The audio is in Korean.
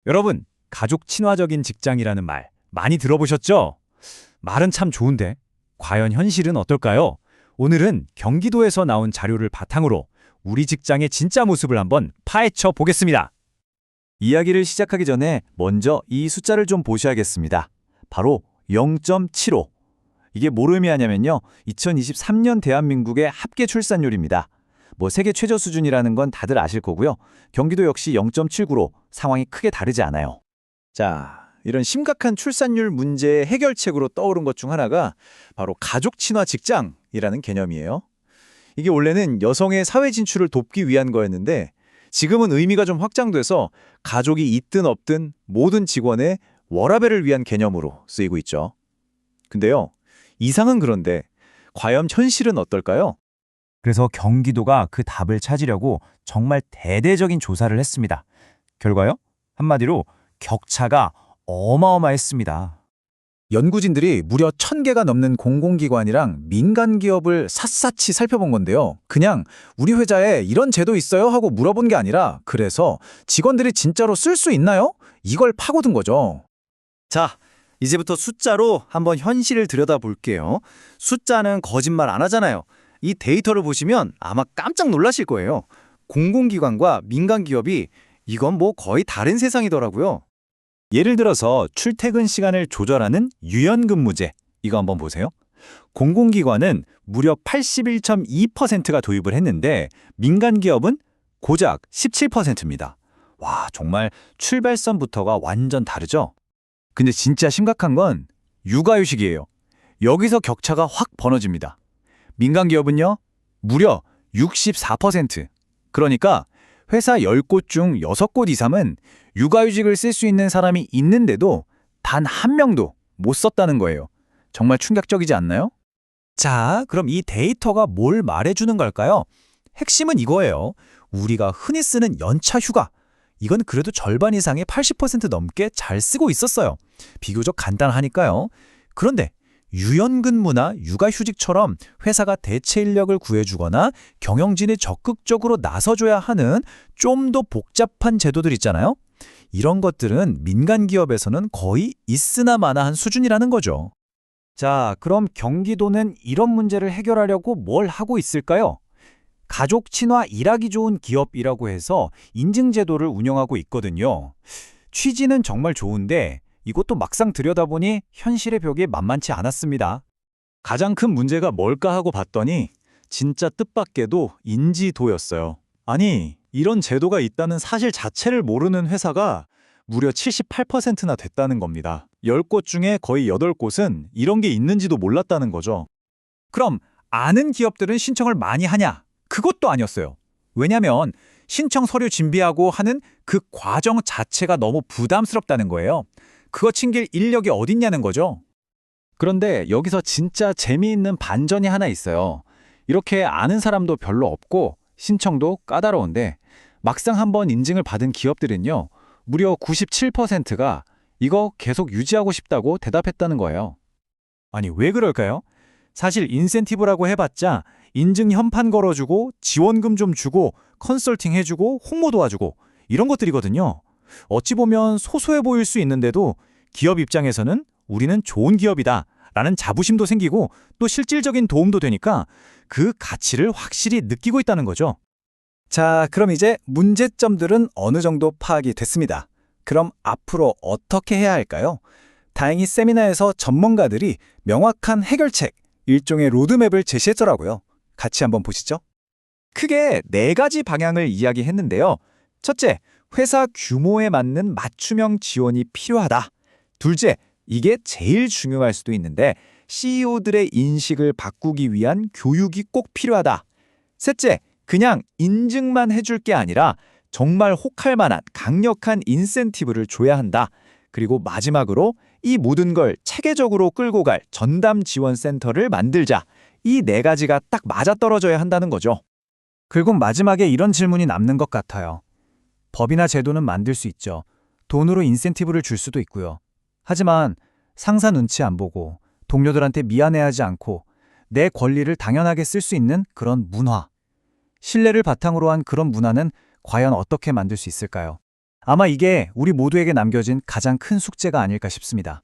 여러분, 가족 친화적인 직장이라는 말 많이 들어보셨죠? 말은 참 좋은데 과연 현실은 어떨까요? 오늘은 경기도에서 나온 자료를 바탕으로 우리 직장의 진짜 모습을 한번 파헤쳐 보겠습니다. 이야기를 시작하기 전에 먼저 이 숫자를 좀 보셔야겠습니다. 바로 0.75. 이게 뭘 의미하냐면요. 2023년 대한민국의 합계 출산율입니다. 세계 최저 수준이라는 건 다들 아실 거고요. 경기도 역시 0.79로 상황이 크게 다르지 않아요. 자, 이런 심각한 출산율 문제의 해결책으로 떠오른 것 중 하나가 바로 가족 친화 직장이라는 개념이에요. 이게 원래는 여성의 사회 진출을 돕기 위한 거였는데 지금은 의미가 좀 확장돼서 가족이 있든 없든 모든 직원의 워라밸을 위한 개념으로 쓰이고 있죠. 근데요, 이상은 그런데 과연 현실은 어떨까요? 그래서 경기도가 그 답을 찾으려고 정말 대대적인 조사를 했습니다. 결과요? 한마디로 격차가 어마어마했습니다. 연구진들이 무려 1000개가 넘는 공공기관이랑 민간 기업을 샅샅이 살펴본 건데요. 그냥 우리 회사에 이런 제도 있어요? 하고 물어본 게 아니라 그래서 직원들이 진짜로 쓸 수 있나요? 이걸 파고든 거죠. 자, 이제부터 숫자로 한번 현실을 들여다볼게요. 숫자는 거짓말 안 하잖아요. 이 데이터를 보시면 아마 깜짝 놀라실 거예요. 공공기관과 민간 기업이 이건 거의 다른 세상이더라고요. 예를 들어서 출퇴근 시간을 조절하는 유연근무제, 이거 한번 보세요. 공공기관은 무려 81.2%가 도입을 했는데 민간 기업은 고작 17%입니다. 와, 정말 출발선부터가 완전 다르죠? 근데 진짜 심각한 건 육아휴직이에요. 여기서 격차가 확 벌어집니다. 민간 기업은요, 무려 64%. 그러니까 회사 10곳 중 6곳 이상은 육아휴직을 쓸 수 있는 사람이 있는데도 단 한 명도 못 썼다는 거예요. 정말 충격적이지 않나요? 자, 그럼 이 데이터가 뭘 말해주는 걸까요? 핵심은 이거예요. 우리가 흔히 쓰는 연차 휴가. 이건 그래도 절반 이상의 80% 넘게 잘 쓰고 있었어요. 비교적 간단하니까요. 그런데 유연근무나 육아휴직처럼 회사가 대체 인력을 구해주거나 경영진이 적극적으로 나서줘야 하는 좀 더 복잡한 제도들 있잖아요. 이런 것들은 민간 기업에서는 거의 있으나 마나한 수준이라는 거죠. 자, 그럼 경기도는 이런 문제를 해결하려고 뭘 하고 있을까요? 가족 친화 일하기 좋은 기업이라고 해서 인증제도를 운영하고 있거든요. 취지는 정말 좋은데 이것도 막상 들여다보니 현실의 벽이 만만치 않았습니다. 가장 큰 문제가 뭘까 하고 봤더니 진짜 뜻밖에도 인지도였어요. 아니, 이런 제도가 있다는 사실 자체를 모르는 회사가 무려 78%나 됐다는 겁니다. 10곳 중에 거의 8곳은 이런 게 있는지도 몰랐다는 거죠. 그럼 아는 기업들은 신청을 많이 하냐? 그것도 아니었어요. 왜냐면 신청 서류 준비하고 하는 그 과정 자체가 너무 부담스럽다는 거예요. 그거 챙길 인력이 어딨냐는 거죠. 그런데 여기서 진짜 재미있는 반전이 하나 있어요. 이렇게 아는 사람도 별로 없고 신청도 까다로운데 막상 한번 인증을 받은 기업들은요, 무려 97%가 이거 계속 유지하고 싶다고 대답했다는 거예요. 아니, 왜 그럴까요? 사실 인센티브라고 해봤자 인증 현판 걸어주고 지원금 좀 주고 컨설팅 해주고 홍보 도와주고 이런 것들이거든요. 어찌 보면 소소해 보일 수 있는데도 기업 입장에서는 우리는 좋은 기업이다 라는 자부심도 생기고 또 실질적인 도움도 되니까 그 가치를 확실히 느끼고 있다는 거죠. 자, 그럼 이제 문제점들은 어느 정도 파악이 됐습니다. 그럼 앞으로 어떻게 해야 할까요? 다행히 세미나에서 전문가들이 명확한 해결책, 일종의 로드맵을 제시했더라고요. 같이 한번 보시죠. 크게 4가지 방향을 이야기했는데요. 첫째, 회사 규모에 맞는 맞춤형 지원이 필요하다. 둘째, 이게 제일 중요할 수도 있는데 CEO들의 인식을 바꾸기 위한 교육이 꼭 필요하다. 셋째, 그냥 인증만 해줄 게 아니라 정말 혹할 만한 강력한 인센티브를 줘야 한다. 그리고 마지막으로 이 모든 걸 체계적으로 끌고 갈 전담 지원 센터를 만들자. 이 4가지가 딱 맞아떨어져야 한다는 거죠. 결국 마지막에 이런 질문이 남는 것 같아요. 법이나 제도는 만들 수 있죠. 돈으로 인센티브를 줄 수도 있고요. 하지만 상사 눈치 안 보고 동료들한테 미안해하지 않고 내 권리를 당연하게 쓸 수 있는 그런 문화. 신뢰를 바탕으로 한 그런 문화는 과연 어떻게 만들 수 있을까요? 아마 이게 우리 모두에게 남겨진 가장 큰 숙제가 아닐까 싶습니다.